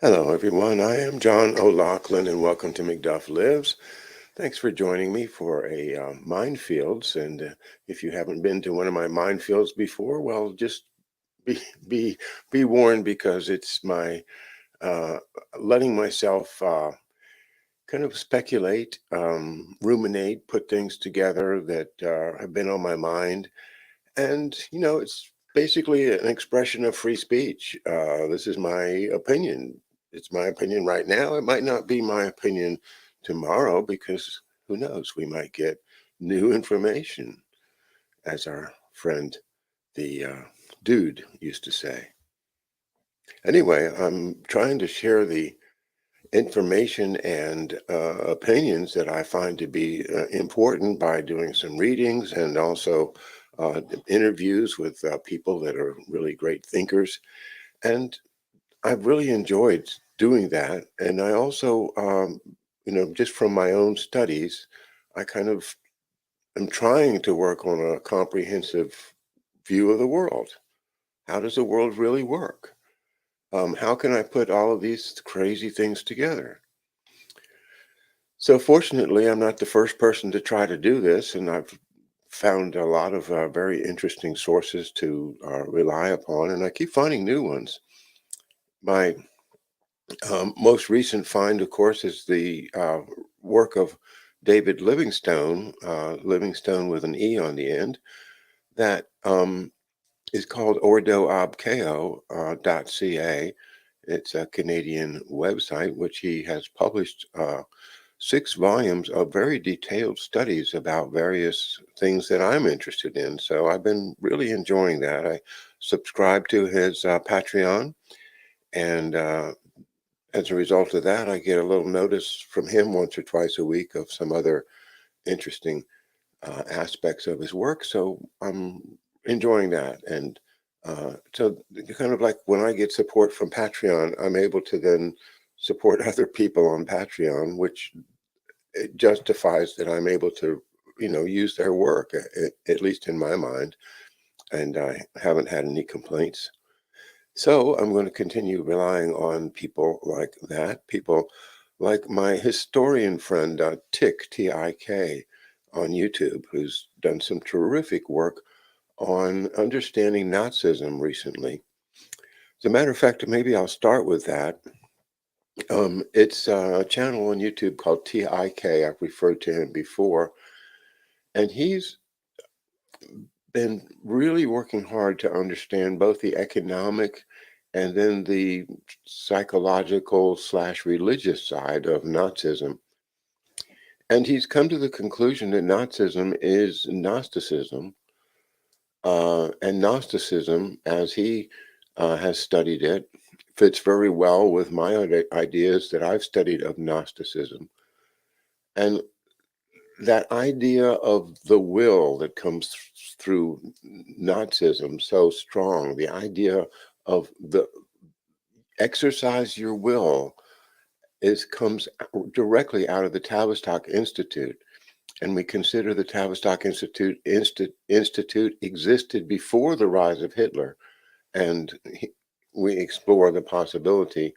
Hello, everyone. I am John O'Loughlin, and welcome to McDuff Lives. Thanks for joining me for a Mindfields. And if you haven't been to one of my Mindfields before, well, just be be be warned because it's my uh, letting myself kind of speculate, ruminate, put things together that have been on my mind, and it's basically an expression of free speech. This is my opinion. It's my opinion right now. It might not be my opinion tomorrow because who knows? We might get new information, as our friend, the dude, used to say. Anyway, I'm trying to share the information and opinions that I find to be important by doing some readings and also interviews with people that are really great thinkers. And I've really enjoyed doing that. And I also, just from my own studies, I kind of am trying to work on a comprehensive view of the world. How does the world really work? How can I put all of these crazy things together? So fortunately, I'm not the first person to try to do this, and I've found a lot of very interesting sources to rely upon, and I keep finding new ones. My most recent find, of course, is the work of David Livingstone, Livingstone with an E on the end, that is called ordoabko.ca. It's a Canadian website which he has published 6 volumes of very detailed studies about various things that I'm interested in. So I've been really enjoying that. I subscribe to his Patreon, and as a result of that, I get a little notice from him once or twice a week of some other interesting aspects of his work. So I'm enjoying that. And so, kind of like when I get support from Patreon, I'm able to then support other people on Patreon, which it justifies that I'm able to, use their work, at least in my mind. And I haven't had any complaints. So I'm going to continue relying on people like that, people like my historian friend, Tik, on YouTube, who's done some terrific work on understanding Nazism recently. As a matter of fact, maybe I'll start with that. It's a channel on YouTube called Tik. I've referred to him before, and he's been really working hard to understand both the economic and then the psychological slash religious side of Nazism. And he's come to the conclusion that Nazism is Gnosticism, and Gnosticism, as he has studied it, fits very well with my ideas that I've studied of Gnosticism. And that idea of the will that comes through Nazism so strong, the idea of the exercise your will is comes directly out of the Tavistock Institute. And we consider the Tavistock Institute existed before the rise of Hitler. And we explore the possibility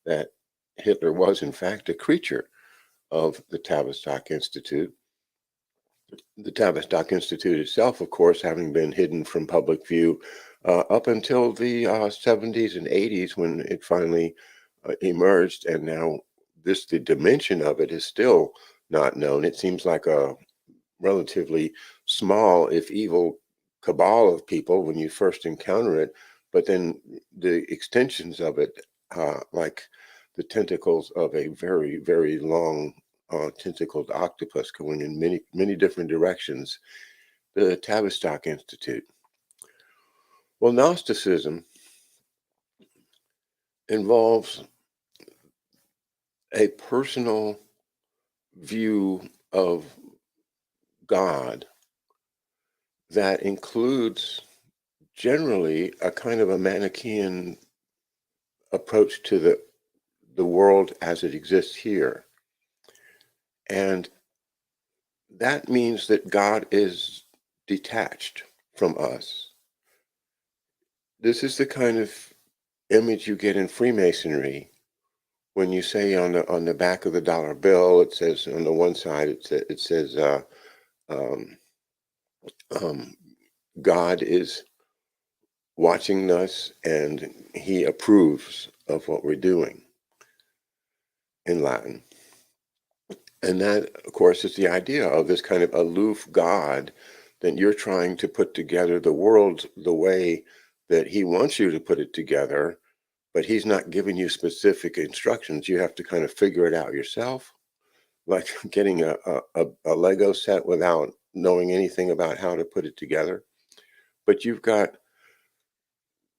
that Hitler was, in fact, a creature of the Tavistock Institute. The Tavistock Institute itself, of course, having been hidden from public view up until the 70s and 80s when it finally emerged. And now the dimension of it is still not known. It seems like a relatively small, if evil, cabal of people when you first encounter it. But then the extensions of it, like the tentacles of a very, very long tentacled octopus going in many, many different directions, the Tavistock Institute. Well, Gnosticism involves a personal view of God that includes generally a kind of a Manichaean approach to the world as it exists here. And that means that God is detached from us. This is the kind of image you get in Freemasonry, when you say on the back of the dollar bill, it says on the one side, it says um, um, God is watching us and He approves of what we're doing in Latin. And that, of course, is the idea of this kind of aloof God that you're trying to put together the world the way that He wants you to put it together, but He's not giving you specific instructions. You have to kind of figure it out yourself, like getting a Lego set without knowing anything about how to put it together. But you've got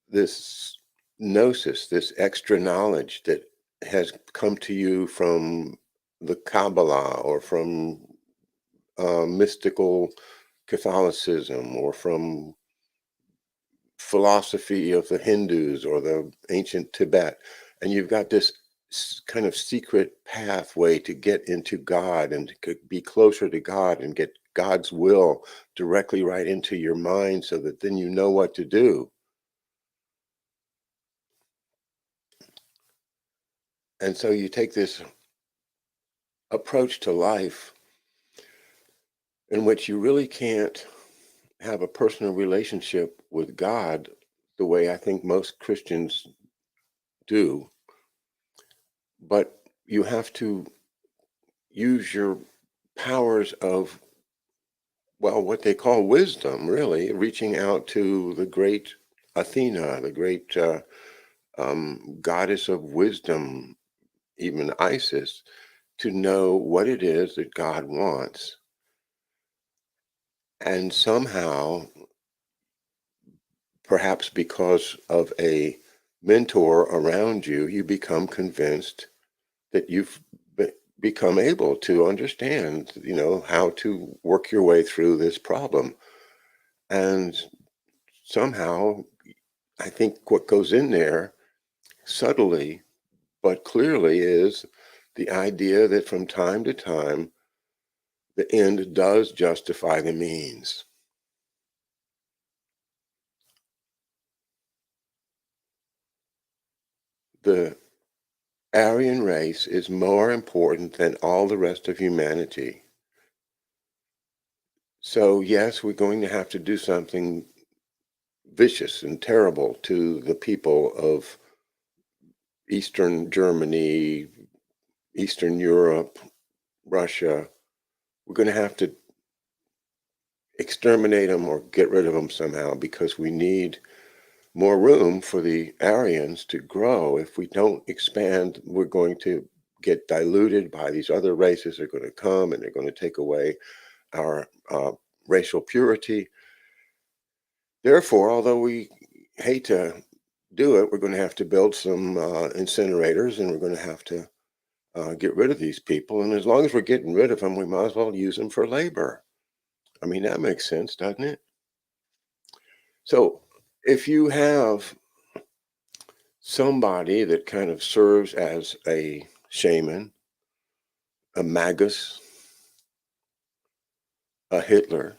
this gnosis, this extra knowledge that has come to you from the Kabbalah or from mystical Catholicism or from philosophy of the Hindus or the ancient Tibet. And you've got this kind of secret pathway to get into God and to be closer to God and get God's will directly right into your mind so that then you know what to do. And so you take this approach to life in which you really can't have a personal relationship with God the way I think most Christians do, but you have to use your powers of, well, what they call wisdom, really, reaching out to the great Athena, the great goddess of wisdom, even Isis, to know what it is that God wants. And somehow, perhaps because of a mentor around you, you become convinced that you've become able to understand, how to work your way through this problem. And somehow, I think what goes in there subtly but clearly is the idea that from time to time, the end does justify the means. The Aryan race is more important than all the rest of humanity. So, yes, we're going to have to do something vicious and terrible to the people of Eastern Germany, Eastern Europe, Russia. We're going to have to exterminate them or get rid of them somehow because we need more room for the Aryans to grow. If we don't expand, we're going to get diluted by these other races that are going to come and they're going to take away our racial purity. Therefore, although we hate to do it, we're going to have to build some incinerators and we're going to have to get rid of these people. And as long as we're getting rid of them, we might as well use them for labor. I mean, that makes sense, doesn't it? So if you have somebody that kind of serves as a shaman, a magus, a Hitler,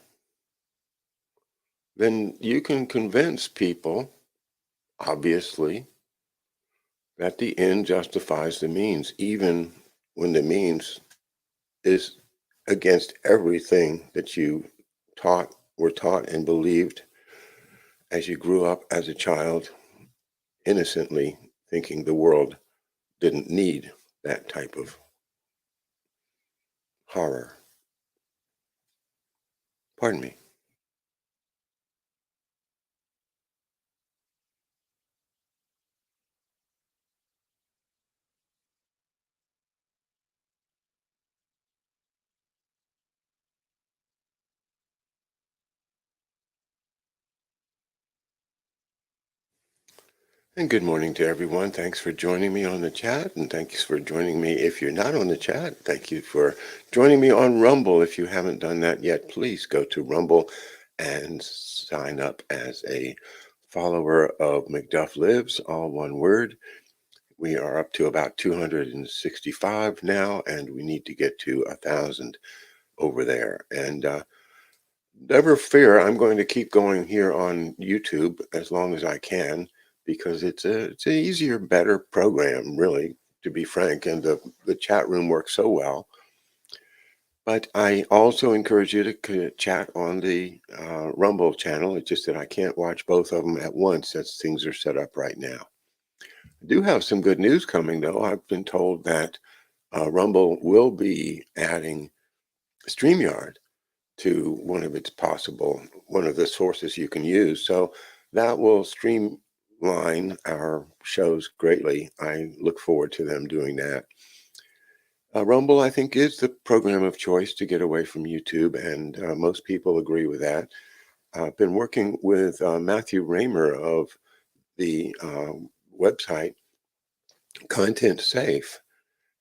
then you can convince people, obviously, that the end justifies the means, even when the means is against everything that you were taught and believed as you grew up as a child, innocently thinking the world didn't need that type of horror. Pardon me. And good morning to everyone. Thanks for joining me on the chat, and thanks for joining me if you're not on the chat. Thank you for joining me on Rumble. If you haven't done that yet, please go to Rumble and sign up as a follower of McDuff Lives, all one word. We are up to about 265 now, and we need to get to 1,000 over there. And never fear, I'm going to keep going here on YouTube as long as I can because it's an easier, better program, really, to be frank, and the chat room works so well. But I also encourage you to chat on the Rumble channel. It's just that I can't watch both of them at once as things are set up right now. I do have some good news coming, though. I've been told that Rumble will be adding StreamYard to one of the sources you can use. So that will streamline our shows greatly. I look forward to them doing that. Rumble, I think, is the program of choice to get away from YouTube, and most people agree with that. I've been working with Matthew Raymer of the website Content Safe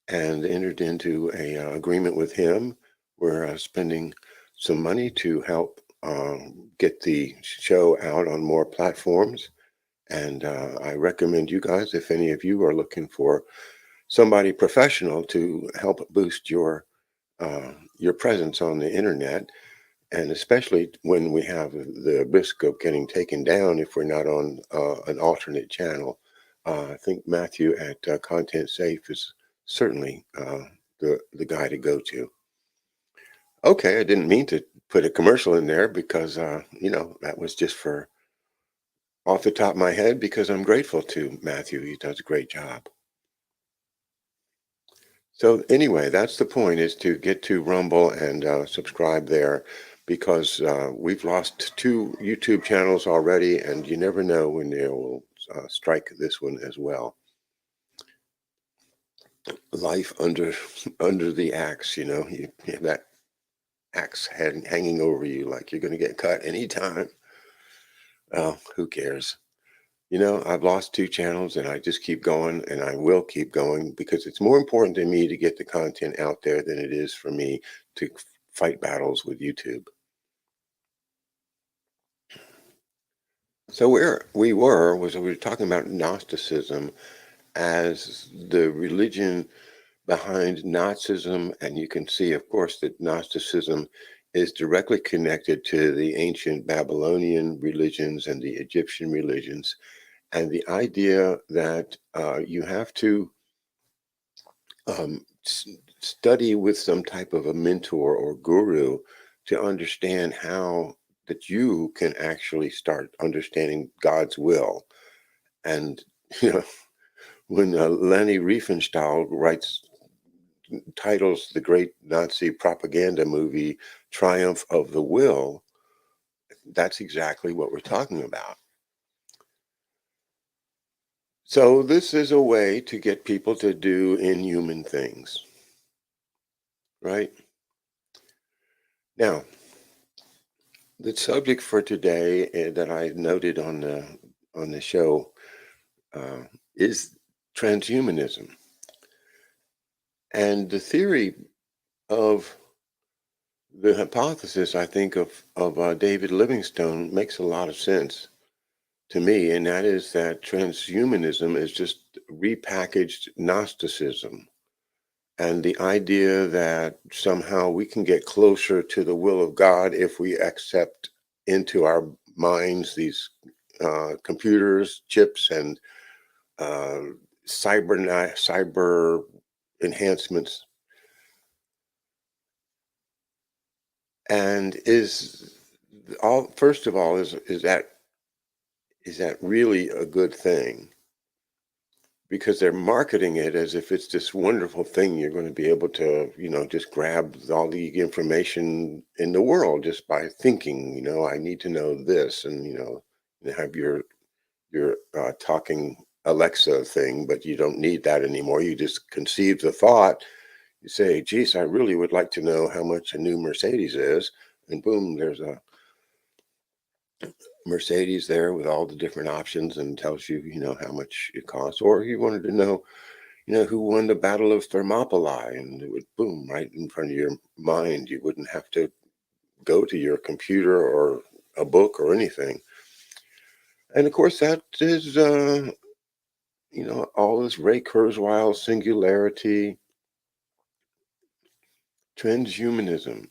and entered into a agreement with him. We're spending some money to help get the show out on more platforms. And I recommend you guys, if any of you are looking for somebody professional to help boost your presence on the internet, and especially when we have the risk of getting taken down if we're not on an alternate channel. I think Matthew at Content Safe is certainly the guy to go to. Okay, I didn't mean to put a commercial in there because that was just for off the top of my head, because I'm grateful to Matthew. He does a great job. So anyway, that's the point, is to get to Rumble and subscribe there, because we've lost 2 YouTube channels already, and you never know when they will strike this one as well. Life under the axe, you have that axe head hanging over you like you're going to get cut anytime. Well, who cares? I've lost 2 channels, and I just keep going, and I will keep going, because it's more important to me to get the content out there than it is for me to fight battles with YouTube. So where we were talking about Gnosticism as the religion behind Nazism, and you can see, of course, that Gnosticism is directly connected to the ancient Babylonian religions and the Egyptian religions. And the idea that you have to study with some type of a mentor or guru to understand how that you can actually start understanding God's will. And, when Leni Riefenstahl titles the great Nazi propaganda movie Triumph of the Will, that's exactly what we're talking about. So this is a way to get people to do inhuman things, right? Now, the subject for today that I noted on the show is transhumanism, and the theory of the hypothesis, I think, of David Livingstone makes a lot of sense to me, and that is that transhumanism is just repackaged Gnosticism. And the idea that somehow we can get closer to the will of God if we accept into our minds these computers, chips, and cyber enhancements. And first of all, is that really a good thing? Because they're marketing it as if it's this wonderful thing you're going to be able to, just grab all the information in the world just by thinking, I need to know this, and, have your talking Alexa thing, but you don't need that anymore. You just conceive the thought. You say, geez, I really would like to know how much a new Mercedes is. And boom, there's a Mercedes there with all the different options, and tells you, how much it costs. Or you wanted to know, who won the Battle of Thermopylae, and it would boom right in front of your mind. You wouldn't have to go to your computer or a book or anything. And of course, that is, all this Ray Kurzweil singularity, transhumanism,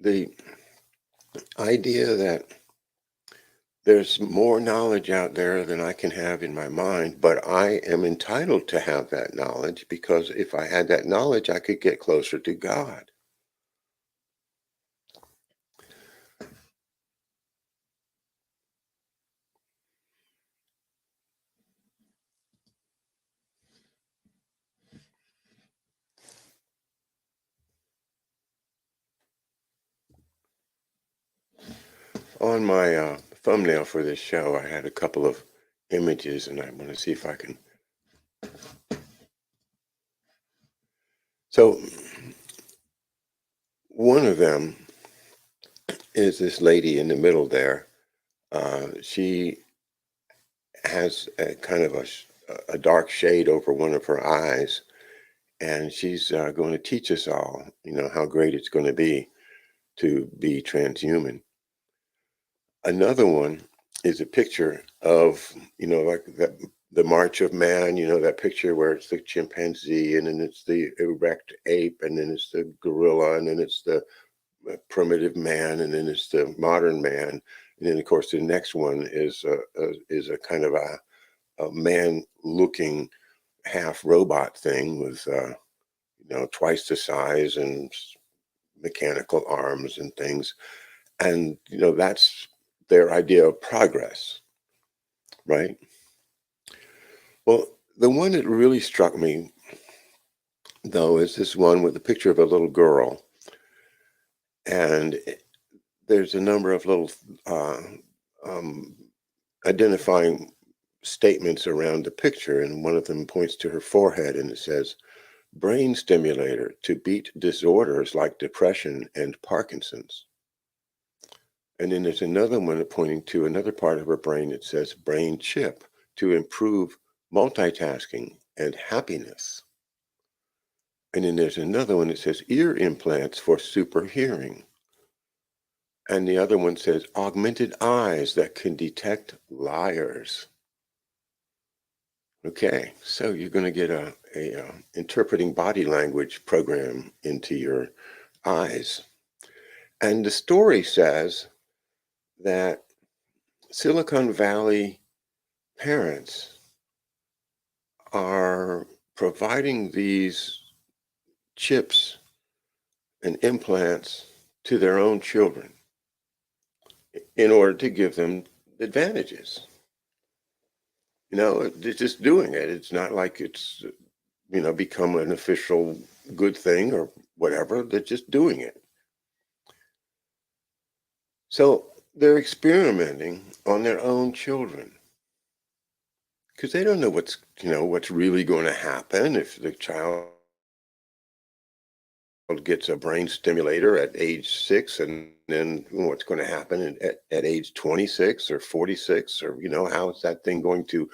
the idea that There's more knowledge out there than I can have in my mind, but I am entitled to have that knowledge because if I had that knowledge, I could get closer to God. On my thumbnail for this show, I had a couple of images, and I want to see if I can. So, one of them is this lady in the middle there. She has a kind of a dark shade over one of her eyes, and she's going to teach us all, how great it's going to be transhuman. Another one is a picture of, like the March of Man, that picture where it's the chimpanzee and then it's the erect ape and then it's the gorilla and then it's the primitive man and then it's the modern man. And then of course the next one is a kind of a man looking half robot thing with, twice the size and mechanical arms and things. And, that's their idea of progress, right? Well, the one that really struck me, though, is this one with a picture of a little girl. And there's a number of little um, identifying statements around the picture. And one of them points to her forehead and it says, brain stimulator to beat disorders like depression and Parkinson's. And then there's another one pointing to another part of her brain that says brain chip to improve multitasking and happiness. And then there's another one that says ear implants for super hearing. And the other one says augmented eyes that can detect liars. Okay, so you're going to get a interpreting body language program into your eyes. And the story says that Silicon Valley parents are providing these chips and implants to their own children in order to give them advantages. They're just doing it. It's not like it's, become an official good thing or whatever. They're just doing it. So they're experimenting on their own children because they don't know what's really going to happen if the child gets a brain stimulator at age 6 and then what's going to happen at age 26 or 46 or how is that thing going to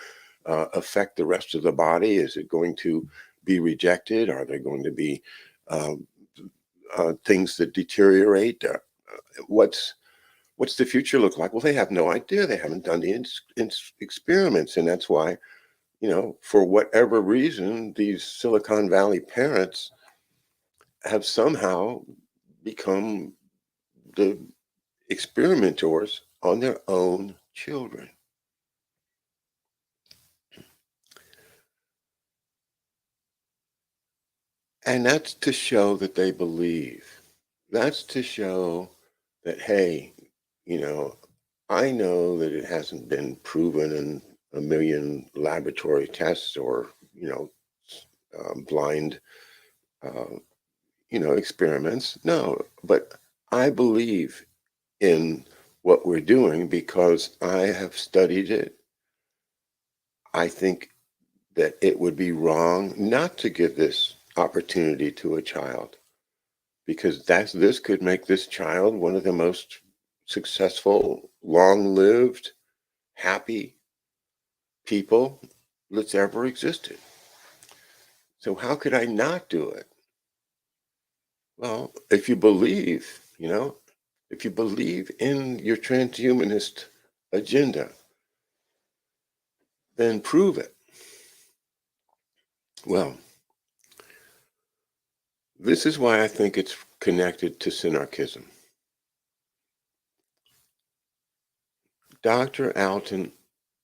affect the rest of the body? Is it going to be rejected? Are there going to be um, things that deteriorate? What's the future look like? Well, they have no idea. They haven't done the experiments, and that's why for whatever reason these Silicon Valley parents have somehow become the experimenters on their own children. And that's to show that they believe. That's to show that, hey, you know, I know that it hasn't been proven in a million laboratory tests or, blind, uh, experiments. No, but I believe in what we're doing because I have studied it. I think that it would be wrong not to give this opportunity to a child because this could make this child one of the most successful, long-lived, happy people that's ever existed. So how could I not do it? Well, if you believe, if you believe in your transhumanist agenda, then prove it. Well, this is why I think it's connected to synarchism. Dr. Alton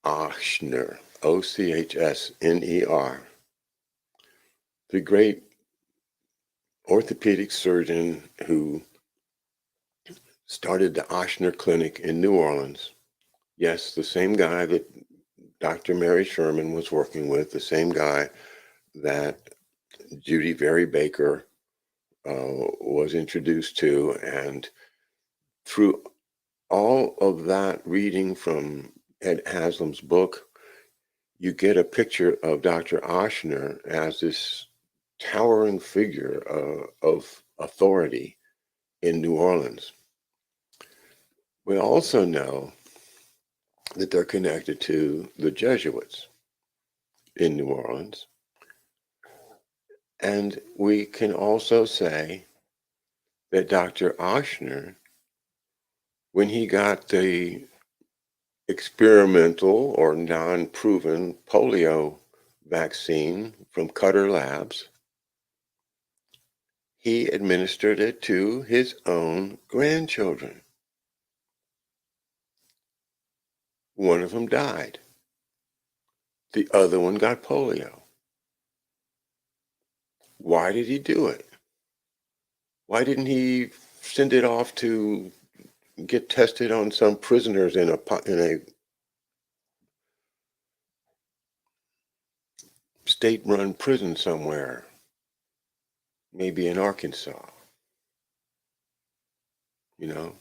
Ochsner, Ochsner, the great orthopedic surgeon who started the Ochsner Clinic in New Orleans. Yes, the same guy that Dr. Mary Sherman was working with, the same guy that Judy Very Baker was introduced to. And through all of that reading from Ed Haslam's book, you get a picture of Dr. Ochsner as this towering figure of authority in New Orleans. We also know that they're connected to the Jesuits in New Orleans. And we can also say that Dr. Ochsner, when he got the experimental or non-proven polio vaccine from Cutter Labs, he administered it to his own grandchildren. One of them died. The other one got polio. Why did he do it? Why didn't he send it off to get tested on some prisoners in a state-run prison somewhere, maybe in Arkansas? You know,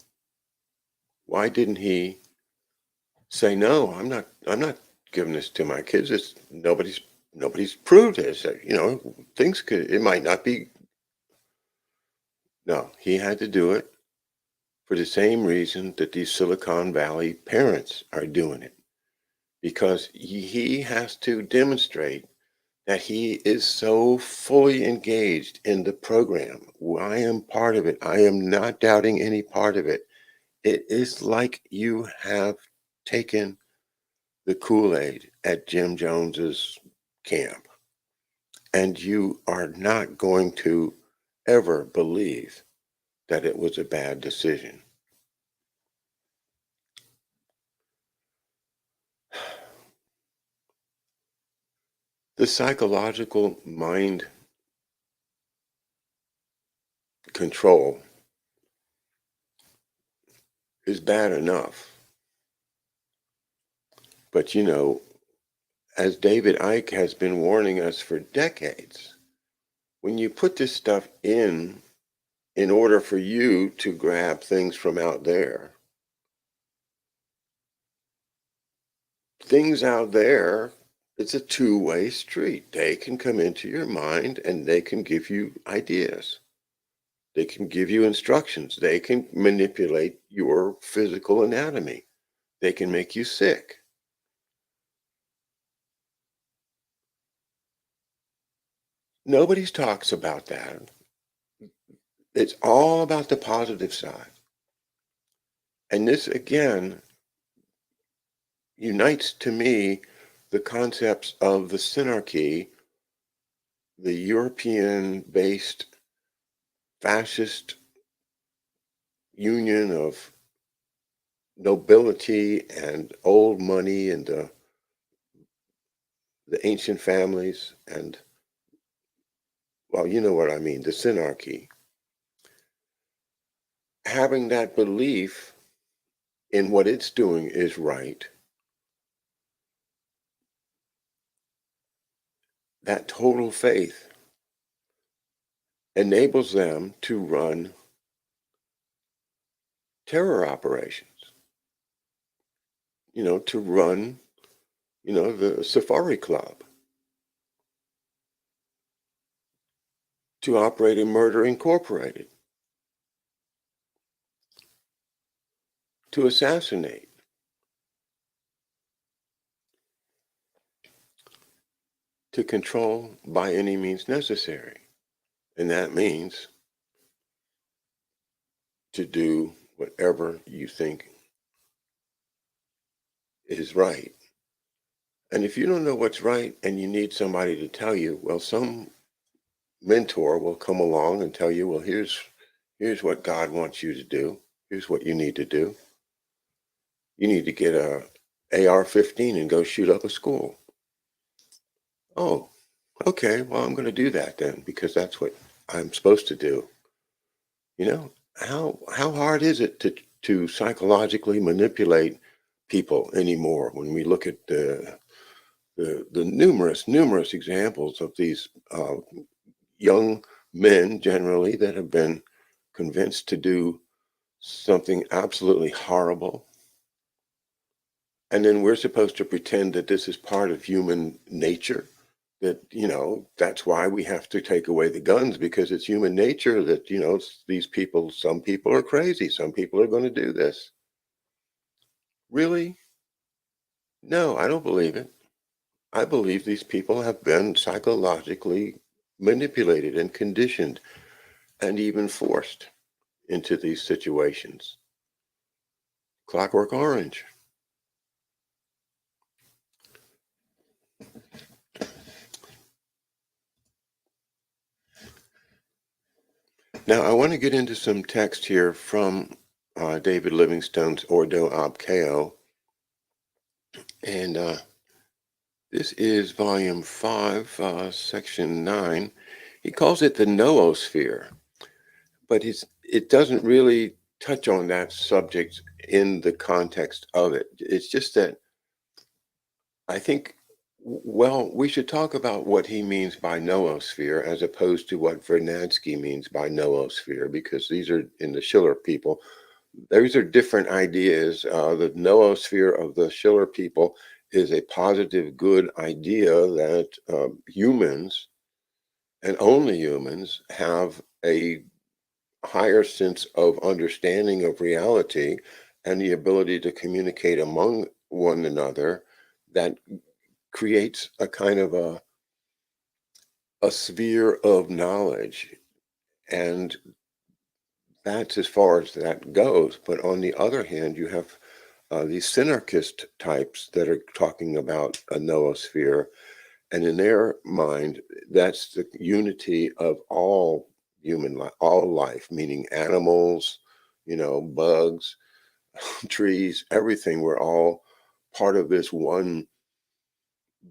why didn't he say, no, I'm not giving this to my kids. It's nobody's proved this. You know, it might not be. No, he had to do it for the same reason that these Silicon Valley parents are doing it, because he has to demonstrate that he is so fully engaged in the program. I am part of it. I am not doubting any part of it. It is like you have taken the Kool-Aid at Jim Jones's camp, and you are not going to ever believe that it was a bad decision. The psychological mind control is bad enough. But you know, as David Icke has been warning us for decades, when you put this stuff in order for you to grab things from out there, things out there, it's a two-way street. They can come into your mind and they can give you ideas. They can give you instructions. They can manipulate your physical anatomy. They can make you sick. Nobody talks about that. It's all about the positive side. And this, again, unites to me the concepts of the synarchy, the European-based fascist union of nobility and old money and the ancient families and, well, you know what I mean, the synarchy. Having that belief in what it's doing is right, that total faith enables them to run terror operations, to run, the Safari Club, to operate a Murder Incorporated, to assassinate, to control by any means necessary. And that means to do whatever you think is right. And if you don't know what's right and you need somebody to tell you, well, some mentor will come along and tell you, well, here's what God wants you to do. Here's what you need to do. You need to get a AR-15 and go shoot up a school. Oh, okay. Well, I'm going to do that then because that's what I'm supposed to do. You know, how hard is it to psychologically manipulate people anymore when we look at the numerous examples of these young men generally that have been convinced to do something absolutely horrible. And then we're supposed to pretend that this is part of human nature, that, that's why we have to take away the guns because it's human nature that, these people, some people are crazy, some people are going to do this. Really? No, I don't believe it. I believe these people have been psychologically manipulated and conditioned and even forced into these situations. Clockwork Orange. Now, I want to get into some text here from David Livingstone's Ordo ab Chao, and this is volume 5, section 9. He calls it the noosphere, but it doesn't really touch on that subject in the context of it. It's just that I think, well, we should talk about what he means by noosphere as opposed to what Vernadsky means by noosphere, because these are in the Schiller people. These are different ideas. The noosphere of the Schiller people is a positive, good idea that humans and only humans have a higher sense of understanding of reality and the ability to communicate among one another that creates a kind of a sphere of knowledge. And that's as far as that goes. But on the other hand, you have these synarchist types that are talking about a noosphere. And in their mind, that's the unity of all human life, all life, meaning animals, bugs, trees, everything. We're all part of this one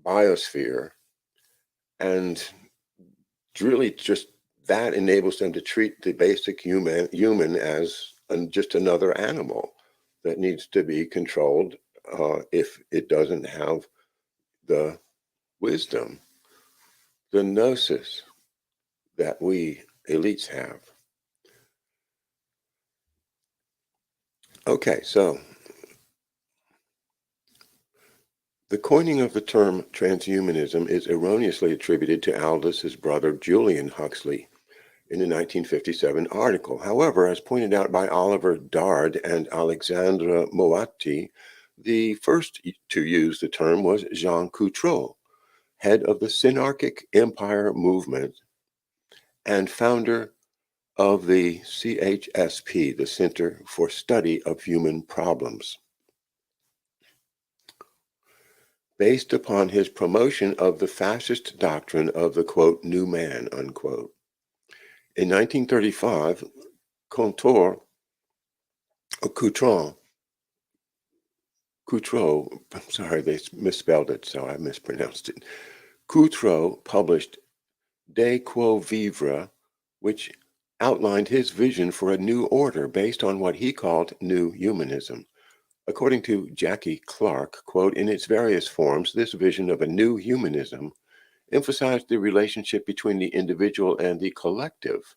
biosphere. And really just that enables them to treat the basic human as just another animal that needs to be controlled if it doesn't have the wisdom, the gnosis that we elites have. Okay, so the coining of the term transhumanism is erroneously attributed to Aldous' brother Julian Huxley in a 1957 article. However, as pointed out by Oliver Dard and Alexandra Moatti, the first to use the term was Jean Coutreau, head of the Synarchic Empire movement and founder of the CHSP, the Center for Study of Human Problems, based upon his promotion of the fascist doctrine of the, quote, new man, unquote. In 1935, Coutreau, I'm sorry, they misspelled it, so I mispronounced it. Coutreau published De Quo Vivre, which outlined his vision for a new order based on what he called new humanism. According to Jackie Clark, quote, in its various forms, this vision of a new humanism emphasized the relationship between the individual and the collective,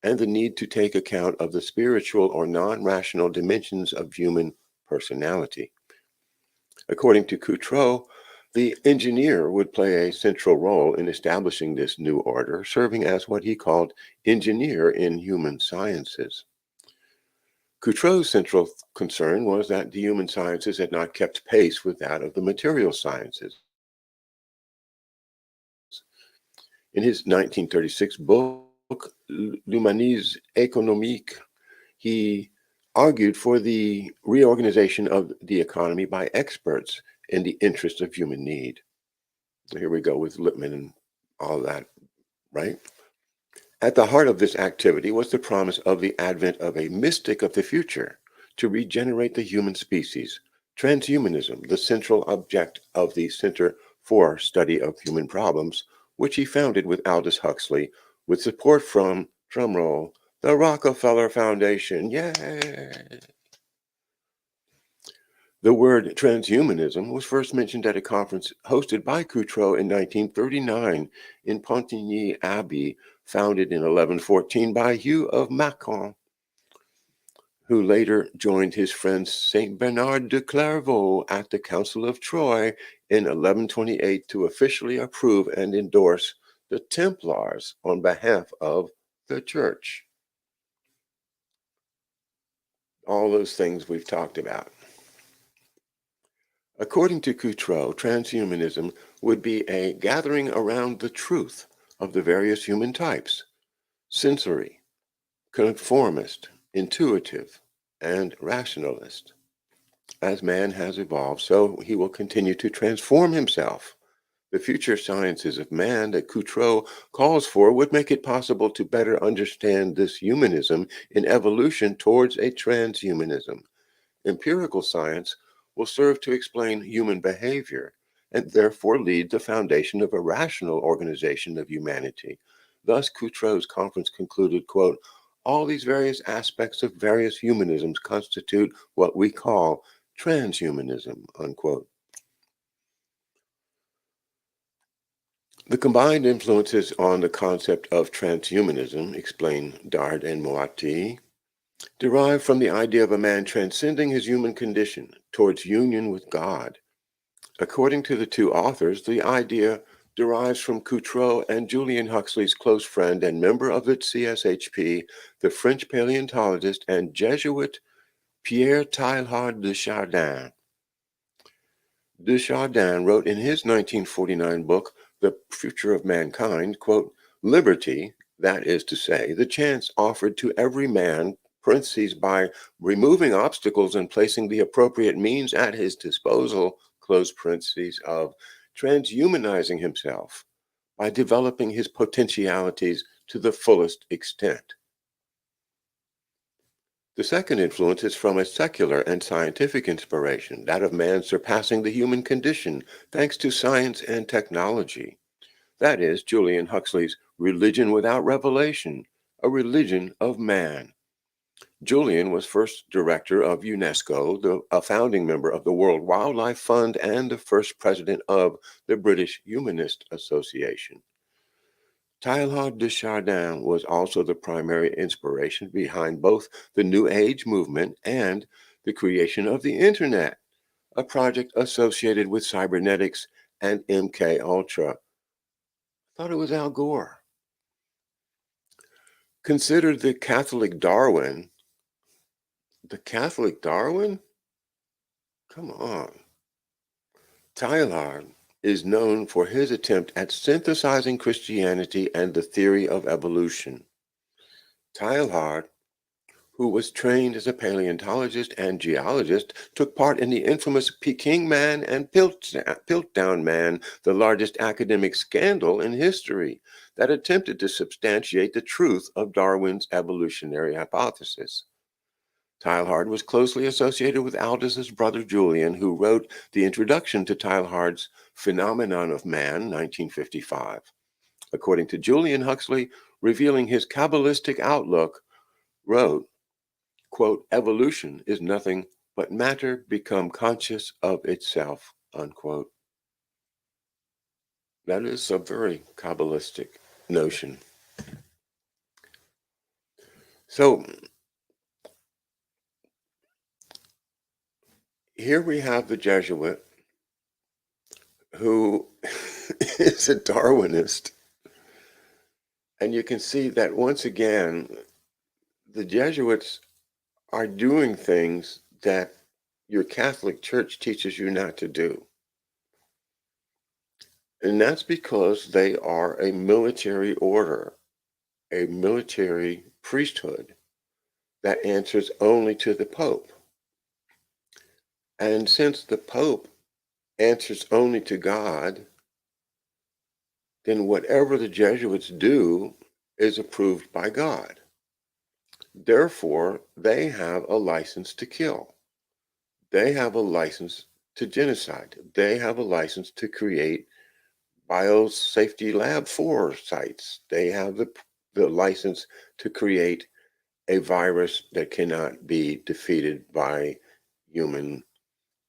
and the need to take account of the spiritual or non-rational dimensions of human personality. According to Coutreau, the engineer would play a central role in establishing this new order, serving as what he called engineer in human sciences. Coutreau's central concern was that the human sciences had not kept pace with that of the material sciences. In his 1936 book, L'Humanisme économique, he argued for the reorganization of the economy by experts in the interest of human need. Here we go with Lippmann and all that, right? At the heart of this activity was the promise of the advent of a mystic of the future to regenerate the human species Transhumanism, the central object of the Center for Study of Human Problems, which he founded with Aldous Huxley, with support from, drumroll, the Rockefeller Foundation. Yay! The word transhumanism was first mentioned at a conference hosted by Coutreau in 1939 in Pontigny Abbey, founded in 1114 by Hugh of Macon, who later joined his friend Saint Bernard de Clairvaux at the Council of Troyes in 1128 to officially approve and endorse the Templars on behalf of the Church. All those things we've talked about. According to Coutreau, transhumanism would be a gathering around the truth of the various human types: sensory, conformist, intuitive, and rationalist. As man has evolved, so he will continue to transform himself. The future sciences of man that Coutreau calls for would make it possible to better understand this humanism in evolution towards a transhumanism. Empirical science will serve to explain human behavior and therefore lead the foundation of a rational organization of humanity. Thus, Coutreau's conference concluded, quote, all these various aspects of various humanisms constitute what we call transhumanism, unquote. The combined influences on the concept of transhumanism, explain Dard and Moati, derive from the idea of a man transcending his human condition towards union with God. According to the two authors, the idea derives from Coutreau and Julian Huxley's close friend and member of the CSHP, the French paleontologist and Jesuit Pierre Teilhard de Chardin. De Chardin wrote in his 1949 book, The Future of Mankind, quote, liberty, that is to say, the chance offered to every man, parentheses, by removing obstacles and placing the appropriate means at his disposal, close parentheses, of transhumanizing himself by developing his potentialities to the fullest extent. The second influence is from a secular and scientific inspiration, that of man surpassing the human condition thanks to science and technology. That is Julian Huxley's Religion Without Revelation, a religion of man. Julian was first director of UNESCO, a founding member of the World Wildlife Fund, and the first president of the British Humanist Association. Teilhard de Chardin was also the primary inspiration behind both the New Age movement and the creation of the Internet, a project associated with cybernetics and MK Ultra. I thought it was Al Gore. Considered the Catholic Darwin. The Catholic Darwin? Come on. Teilhard is known for his attempt at synthesizing Christianity and the theory of evolution. Teilhard, who was trained as a paleontologist and geologist, took part in the infamous Peking Man and Piltdown Man, the largest academic scandal in history, that attempted to substantiate the truth of Darwin's evolutionary hypothesis. Teilhard was closely associated with Aldous' brother Julian, who wrote the introduction to Teilhard's Phenomenon of Man, 1955. According to Julian, Huxley, revealing his Kabbalistic outlook, wrote, quote, evolution is nothing but matter become conscious of itself, unquote. That is a very Kabbalistic notion. So here we have the Jesuit who is a Darwinist. And you can see that once again, the Jesuits are doing things that your Catholic Church teaches you not to do. And that's because they are a military order, a military priesthood that answers only to the Pope. And since the Pope answers only to God, then whatever the Jesuits do is approved by God. Therefore, they have a license to kill. They have a license to genocide. They have a license to create biosafety lab 4 sites. They have the license to create a virus that cannot be defeated by human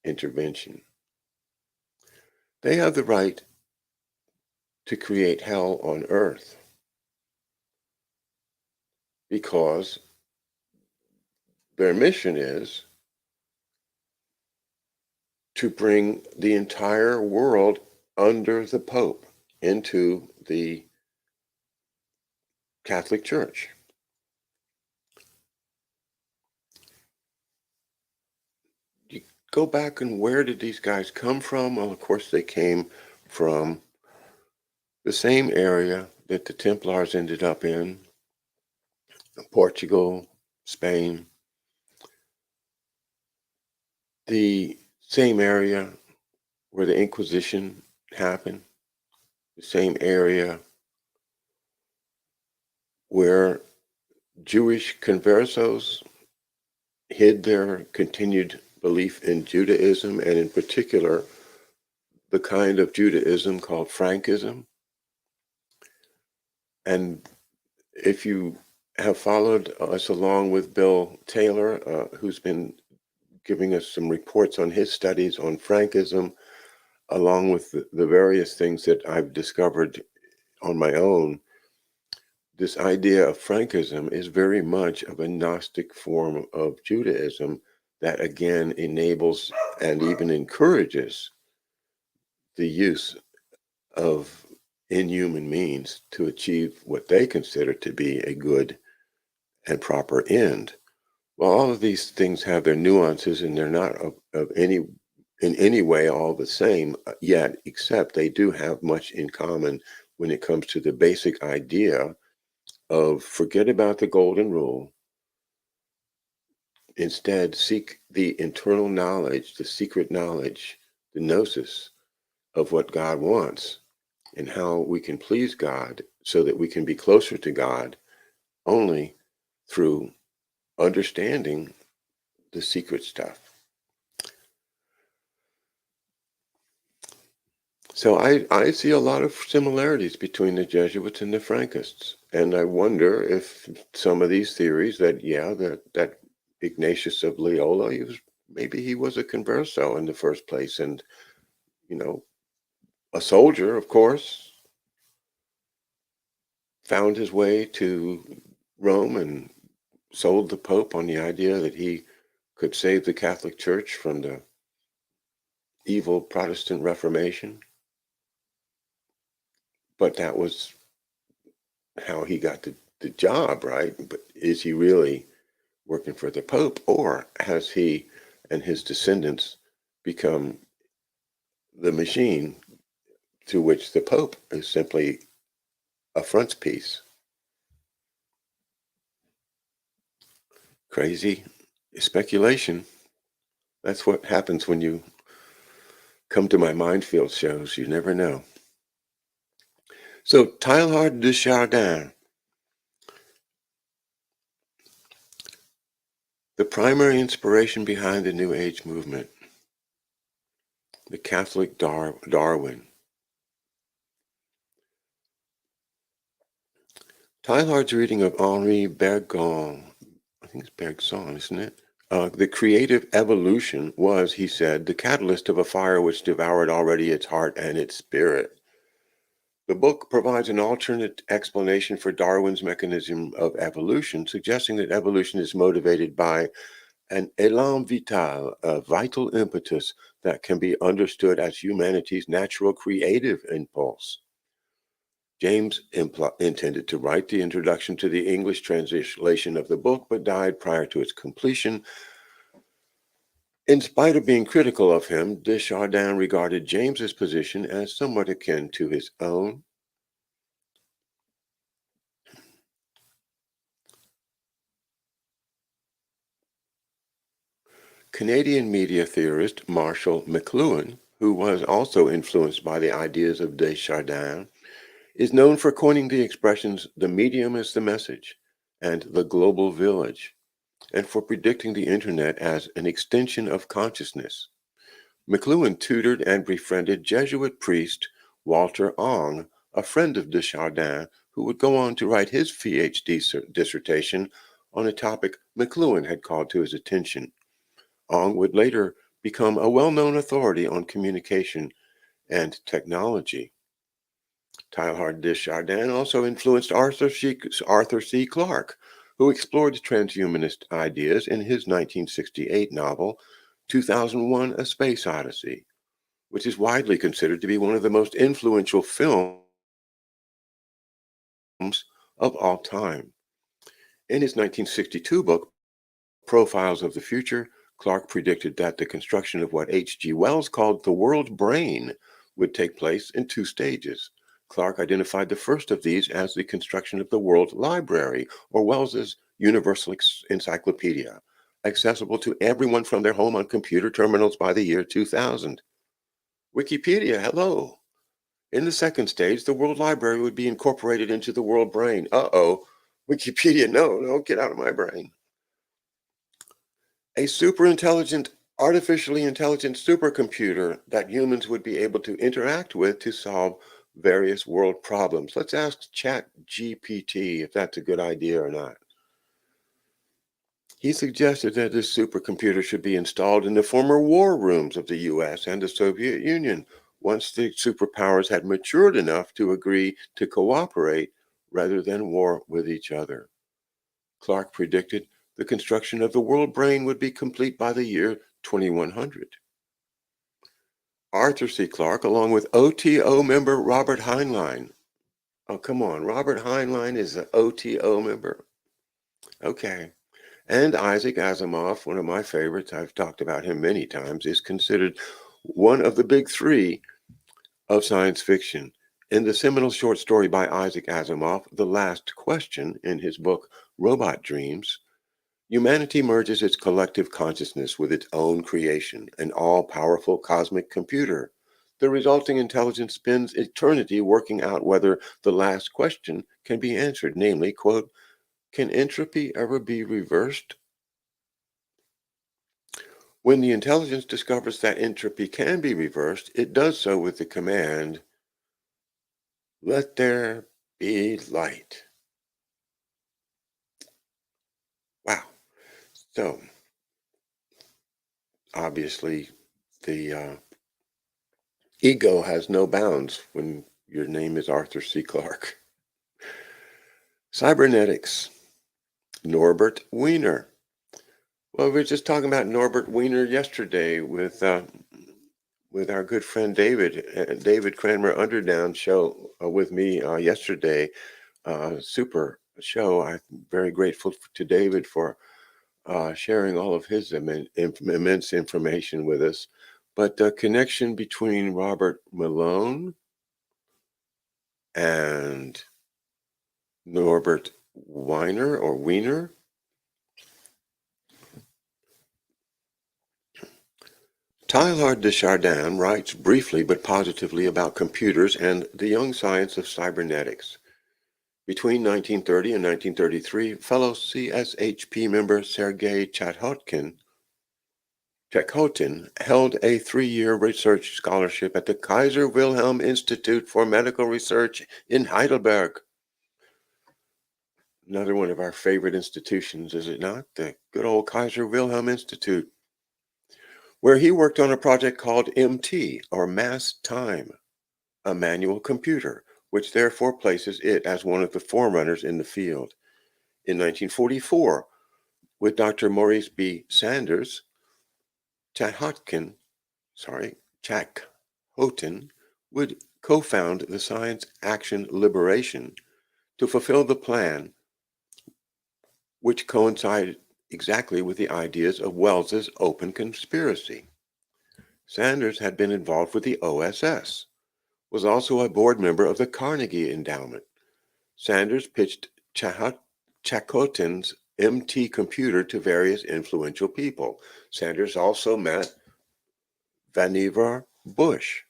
intervention. They have the right to create hell on earth because their mission is to bring the entire world under the Pope into the Catholic Church. You go back and where did these guys come from? Well, of course, they came from the same area that the Templars ended up in, Portugal, Spain, the same area where the Inquisition happened, the same area where Jewish conversos hid their continued belief in Judaism, and in particular, the kind of Judaism called Frankism. And if you have followed us along with Bill Taylor, who's been giving us some reports on his studies on Frankism, along with the various things that I've discovered on my own, this idea of Frankism is very much of a Gnostic form of Judaism that again enables and even encourages the use of inhuman means to achieve what they consider to be a good and proper end. Well, all of these things have their nuances, and they're not of any in any way all the same yet, except they do have much in common when it comes to the basic idea of forget about the golden rule. Instead, seek the internal knowledge, the secret knowledge, the gnosis of what God wants and how we can please God so that we can be closer to God only through understanding the secret stuff. So I see a lot of similarities between the Jesuits and the Frankists. And I wonder if some of these theories that Ignatius of Loyola, maybe he was a converso in the first place, and a soldier, of course, found his way to Rome and sold the Pope on the idea that he could save the Catholic Church from the evil Protestant Reformation. But that was how he got the job, right? But is he really working for the Pope, or has he and his descendants become the machine to which the Pope is simply a frontispiece? Crazy speculation. That's what happens when you come to my Mindfields shows. You never know. So Teilhard de Chardin, the primary inspiration behind the New Age movement, the Catholic Darwin. Teilhard's reading of Henri Bergson, I think it's Bergson, isn't it? The creative evolution was, he said, the catalyst of a fire which devoured already its heart and its spirit. The book provides an alternate explanation for Darwin's mechanism of evolution, suggesting that evolution is motivated by an élan vital, a vital impetus that can be understood as humanity's natural creative impulse. James intended to write the introduction to the English translation of the book, but died prior to its completion. In spite of being critical of him, de Chardin regarded James's position as somewhat akin to his own. Canadian media theorist Marshall McLuhan, who was also influenced by the ideas of de Chardin, is known for coining the expressions "the medium is the message" and "the global village." and for predicting the internet as an extension of consciousness. McLuhan tutored and befriended Jesuit priest Walter Ong, a friend of Desjardins, who would go on to write his PhD dissertation on a topic McLuhan had called to his attention. Ong would later become a well-known authority on communication and technology. Teilhard de Chardin also influenced Arthur C. Clarke, who explored transhumanist ideas in his 1968 novel, 2001: A Space Odyssey, which is widely considered to be one of the most influential films of all time. In his 1962 book, Profiles of the Future, Clarke predicted that the construction of what H.G. Wells called the world brain would take place in two stages. Clarke identified the first of these as the construction of the World Library, or Wells's Universal Encyclopedia, accessible to everyone from their home on computer terminals by the year 2000. Wikipedia, hello. In the second stage, the World Library would be incorporated into the world brain. Uh-oh. Wikipedia, no, get out of my brain. A superintelligent, artificially intelligent supercomputer that humans would be able to interact with to solve various world problems. Let's ask ChatGPT if that's a good idea or not. He suggested that this supercomputer should be installed in the former war rooms of the US and the Soviet Union once the superpowers had matured enough to agree to cooperate rather than war with each other. Clarke predicted the construction of the world brain would be complete by the year 2100. Arthur C. Clarke, along with OTO member Robert Heinlein. Oh, come on, Robert Heinlein is an OTO member? Okay. And Isaac Asimov, one of my favorites, I've talked about him many times, is considered one of the big three of science fiction. In the seminal short story by Isaac Asimov, The Last Question, in his book Robot Dreams, humanity merges its collective consciousness with its own creation, an all-powerful cosmic computer. The resulting intelligence spends eternity working out whether the last question can be answered, namely, quote, can entropy ever be reversed? When the intelligence discovers that entropy can be reversed, it does so with the command, let there be light. Wow. So, obviously, the ego has no bounds when your name is Arthur C. Clarke. Cybernetics. Norbert Wiener. Well, we were just talking about Norbert Wiener yesterday with our good friend David. David Cranmer Underdown show with me yesterday. Super show. I'm very grateful to David for sharing all of his immense information with us. But the connection between Robert Malone and Norbert Wiener. Teilhard de Chardin writes briefly but positively about computers and the young science of cybernetics. Between 1930 and 1933, fellow CSHP member Sergei Chakotkin held a 3-year research scholarship at the Kaiser Wilhelm Institute for Medical Research in Heidelberg. Another one of our favorite institutions, is it not? The good old Kaiser Wilhelm Institute, where he worked on a project called MT, or Mass Time, a manual computer, which therefore places it as one of the forerunners in the field. In 1944, with Dr. Maurice B. Sanders, Chakotkin would co-found the Science Action Liberation to fulfill the plan, which coincided exactly with the ideas of Wells's open conspiracy. Sanders had been involved with the OSS, was also a board member of the Carnegie Endowment. Sanders pitched Chakotkin's MT computer to various influential people. Sanders also met Vannevar Bush,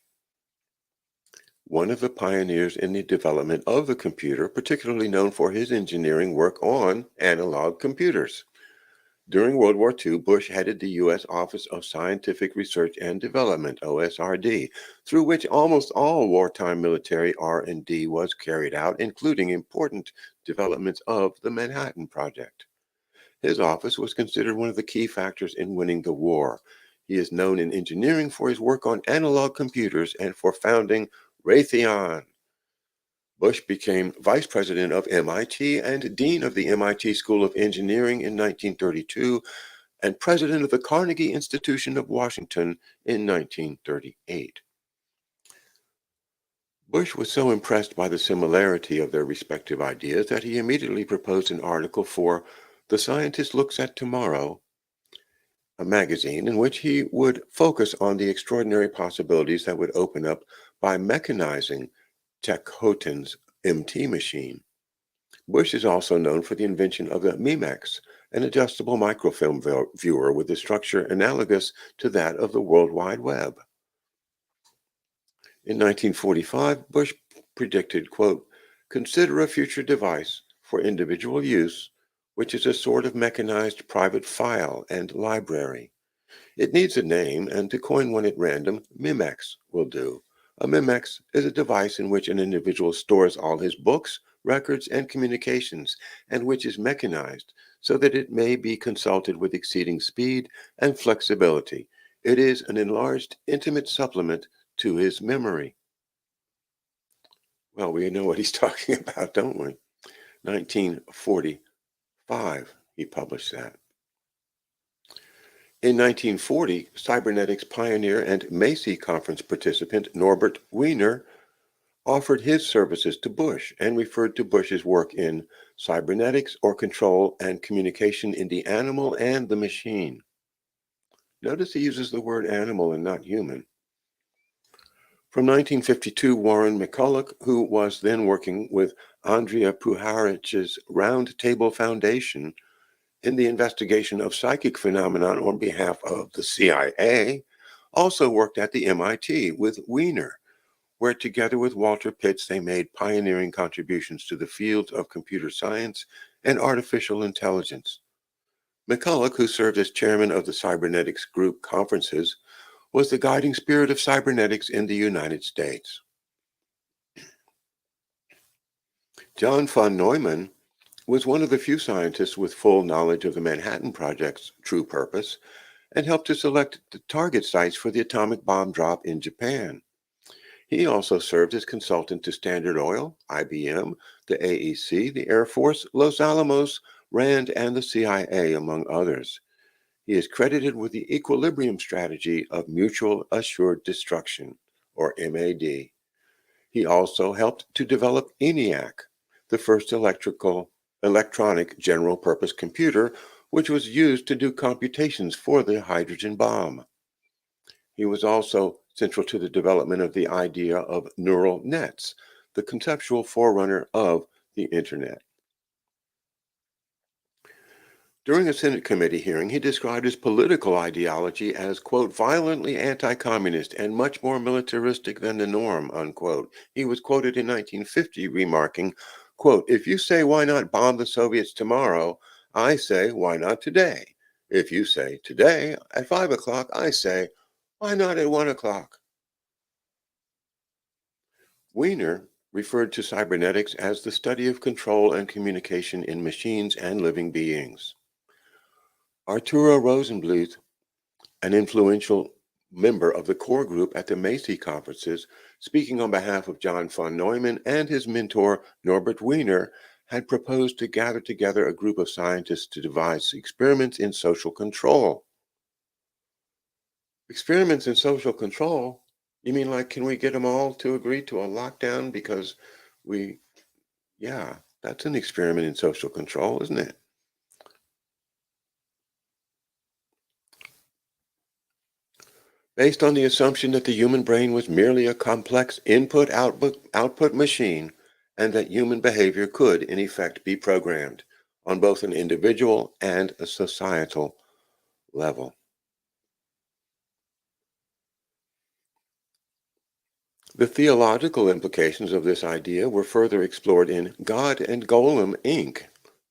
one of the pioneers in the development of the computer, particularly known for his engineering work on analog computers. During World War II, Bush headed the U.S. Office of Scientific Research and Development, OSRD, through which almost all wartime military R&D was carried out, including important developments of the Manhattan Project. His office was considered one of the key factors in winning the war. He is known in engineering for his work on analog computers and for founding Raytheon. Bush became vice president of MIT and dean of the MIT School of Engineering in 1932 and president of the Carnegie Institution of Washington in 1938. Bush was so impressed by the similarity of their respective ideas that he immediately proposed an article for The Scientist Looks at Tomorrow, a magazine in which he would focus on the extraordinary possibilities that would open up by mechanizing Techotin's MT machine. Bush is also known for the invention of the Memex, an adjustable microfilm viewer with a structure analogous to that of the World Wide Web. In 1945, Bush predicted, quote, "Consider a future device for individual use, which is a sort of mechanized private file and library. It needs a name, and to coin one at random, Memex will do. A Memex is a device in which an individual stores all his books, records, and communications, and which is mechanized so that it may be consulted with exceeding speed and flexibility. It is an enlarged, intimate supplement to his memory." Well, we know what he's talking about, don't we? 1945, he published that. In 1940, cybernetics pioneer and Macy Conference participant Norbert Wiener offered his services to Bush and referred to Bush's work in cybernetics or control and communication in the animal and the machine. Notice he uses the word animal and not human. From 1952, Warren McCulloch, who was then working with Andrea Puharich's Round Table Foundation in the investigation of psychic phenomenon on behalf of the CIA, also worked at the MIT with Wiener, where together with Walter Pitts they made pioneering contributions to the fields of computer science and artificial intelligence. McCulloch, who served as chairman of the Cybernetics Group conferences, was the guiding spirit of cybernetics in the United States. John von Neumann was one of the few scientists with full knowledge of the Manhattan Project's true purpose and helped to select the target sites for the atomic bomb drop in Japan. He also served as consultant to Standard Oil, IBM, the AEC, the Air Force, Los Alamos, RAND, and the CIA, among others. He is credited with the equilibrium strategy of mutual assured destruction, or MAD. He also helped to develop ENIAC, the first electronic general-purpose computer, which was used to do computations for the hydrogen bomb. He was also central to the development of the idea of neural nets, the conceptual forerunner of the Internet. During a Senate committee hearing, he described his political ideology as, quote, "violently anti-communist and much more militaristic than the norm," unquote. He was quoted in 1950 remarking, quote, "If you say why not bomb the Soviets tomorrow, I say why not today. If you say today at 5 o'clock, I say why not at 1 o'clock?" Wiener referred to cybernetics as the study of control and communication in machines and living beings. Arturo Rosenbluth, an influential member of the core group at the Macy conferences, speaking on behalf of John von Neumann and his mentor Norbert Wiener, had proposed to gather together a group of scientists to devise experiments in social control. Experiments in social control? You mean like, can we get them all to agree to a lockdown because yeah, that's an experiment in social control, isn't it? Based on the assumption that the human brain was merely a complex input-output machine and that human behavior could, in effect, be programmed on both an individual and a societal level. The theological implications of this idea were further explored in God and Golem, Inc.,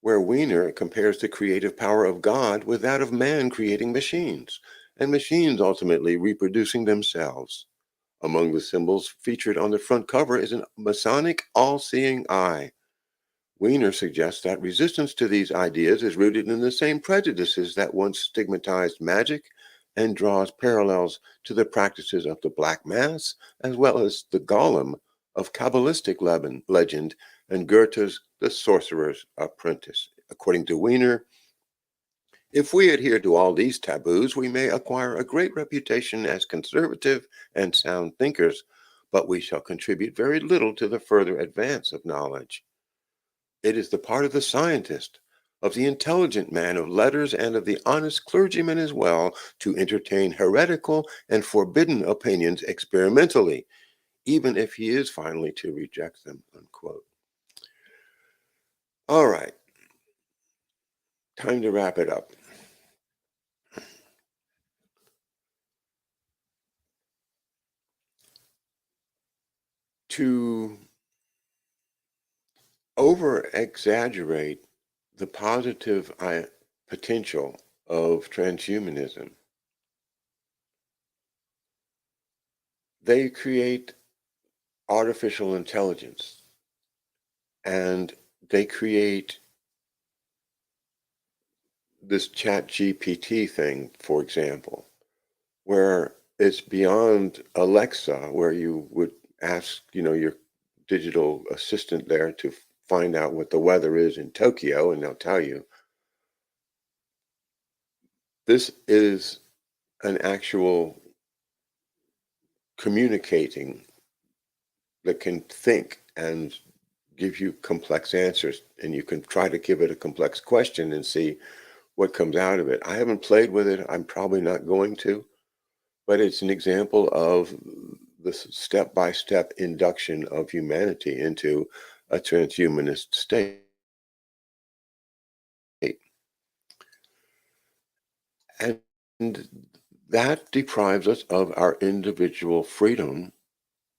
where Wiener compares the creative power of God with that of man creating machines, and machines ultimately reproducing themselves. Among the symbols featured on the front cover is a Masonic all-seeing eye. Wiener suggests that resistance to these ideas is rooted in the same prejudices that once stigmatized magic and draws parallels to the practices of the Black Mass as well as the Golem of Kabbalistic legend and Goethe's The Sorcerer's Apprentice. According to Wiener, if we adhere to all these taboos, we may acquire a great reputation as conservative and sound thinkers, but we shall contribute very little to the further advance of knowledge. It is the part of the scientist, of the intelligent man of letters, and of the honest clergyman as well to entertain heretical and forbidden opinions experimentally, even if he is finally to reject them. Unquote. All right, time to wrap it up. To over exaggerate the positive potential of transhumanism, they create artificial intelligence and they create this chat GPT thing, for example, where it's beyond Alexa, where you would ask, your digital assistant there to find out what the weather is in Tokyo, and they'll tell you. This is an actual communicating that can think and give you complex answers, and you can try to give it a complex question and see what comes out of it. I haven't played with it. I'm probably not going to, but it's an example of the step-by-step induction of humanity into a transhumanist state. And that deprives us of our individual freedom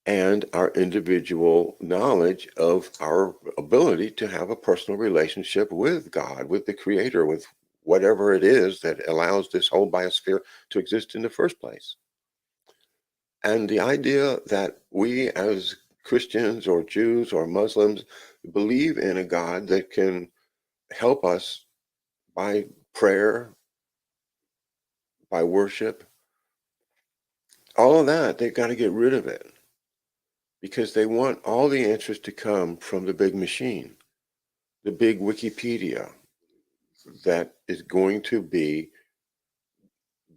and our individual knowledge of our ability to have a personal relationship with God, with the Creator, with whatever it is that allows this whole biosphere to exist in the first place. And the idea that we as Christians or Jews or Muslims believe in a God that can help us by prayer, by worship, all of that, they've got to get rid of it because they want all the answers to come from the big machine, the big Wikipedia that is going to be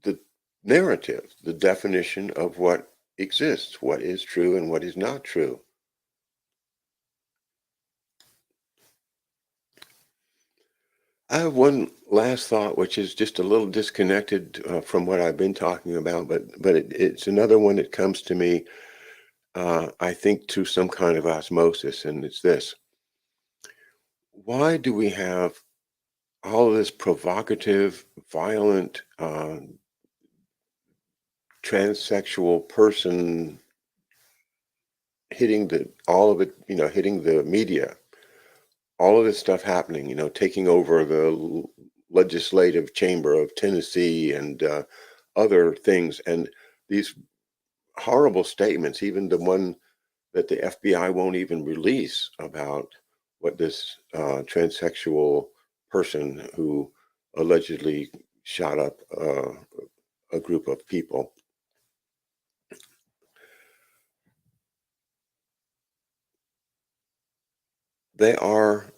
the narrative, the definition of what exists, what is true and what is not true. I have one last thought, which is just a little disconnected from what I've been talking about, but it's another one that comes to me, I think, through some kind of osmosis, and it's this. Why do we have all of this provocative, violent, transsexual person hitting all of it, hitting the media, all of this stuff happening, taking over the legislative chamber of Tennessee and other things, and these horrible statements, even the one that the FBI won't even release about what this transsexual person who allegedly shot up a group of people. They are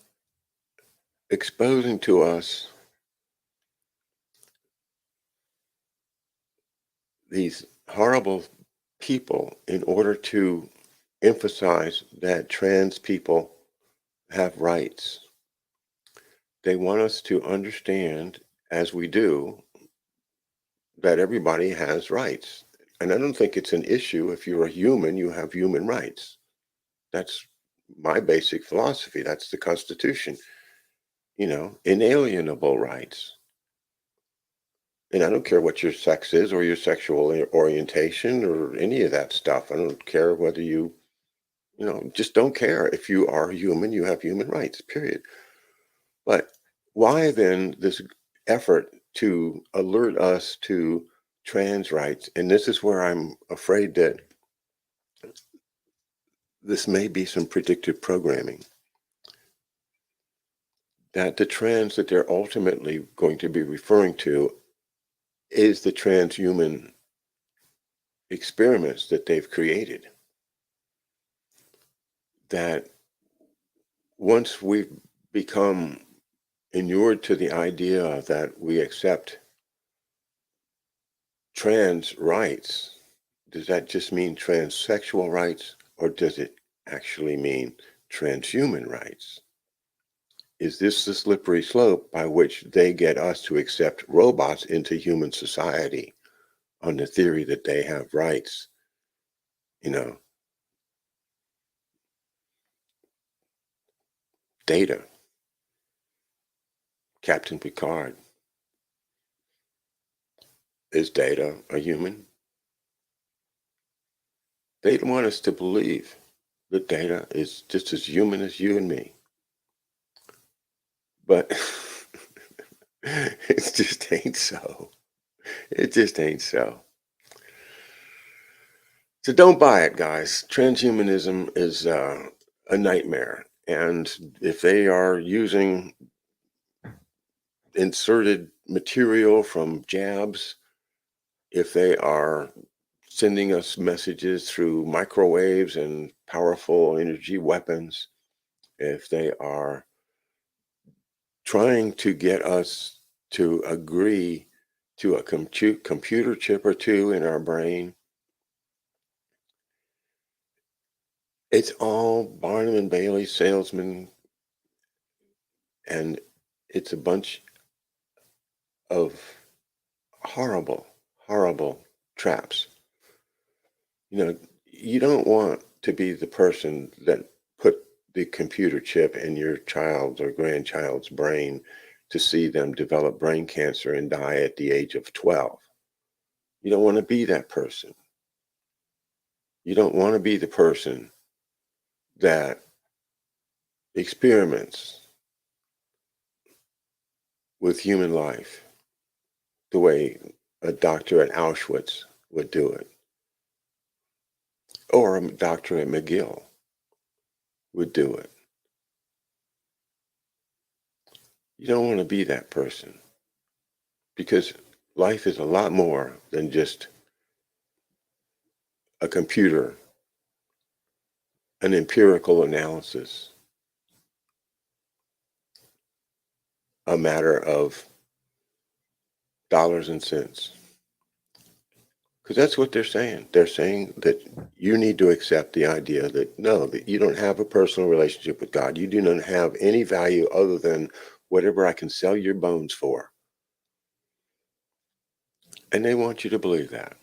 exposing to us these horrible people in order to emphasize that trans people have rights. They want us to understand, as we do, that everybody has rights. And I don't think it's an issue. If you're a human, you have human rights. That's my basic philosophy. That's the Constitution, inalienable rights. And I don't care what your sex is or your sexual orientation or any of that stuff. I don't care whether just don't care. If you are human, you have human rights, period. But Why then this effort to alert us to trans rights? And this is where I'm afraid that this may be some predictive programming, that the trans that they're ultimately going to be referring to is the transhuman experiments that they've created. That once we've become inured to the idea that we accept trans rights, does that just mean transsexual rights, or does it actually mean transhuman rights? Is this the slippery slope by which they get us to accept robots into human society on the theory that they have rights? You know, Data, Captain Picard, is Data a human? They want us to believe that Data is just as human as you and me. But it just ain't so. It just ain't so. So don't buy it, guys. Transhumanism is a nightmare. And if they are using inserted material from jabs, if they are sending us messages through microwaves and powerful energy weapons, if they are trying to get us to agree to a computer chip or two in our brain, it's all Barnum and Bailey salesmen, and it's a bunch of horrible, horrible traps. You don't want to be the person that put the computer chip in your child's or grandchild's brain to see them develop brain cancer and die at the age of 12. You don't want to be that person. You don't want to be the person that experiments with human life the way a doctor at Auschwitz would do it, or a doctor at McGill would do it. You don't want to be that person, because life is a lot more than just a computer, an empirical analysis, a matter of dollars and cents. Because that's what they're saying. They're saying that you need to accept the idea that no, that you don't have a personal relationship with God. You do not have any value other than whatever I can sell your bones for. And they want you to believe that.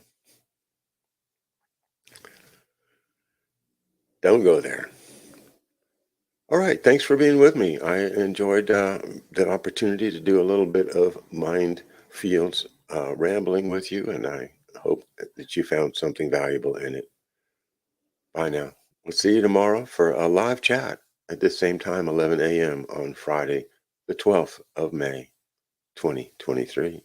Don't go there. All right. Thanks for being with me. I enjoyed the opportunity to do a little bit of Mindfields rambling with you, and I hope that you found something valuable in it. Bye now. We'll see you tomorrow for a live chat at the same time, 11 a.m. on Friday, the 12th of May, 2023.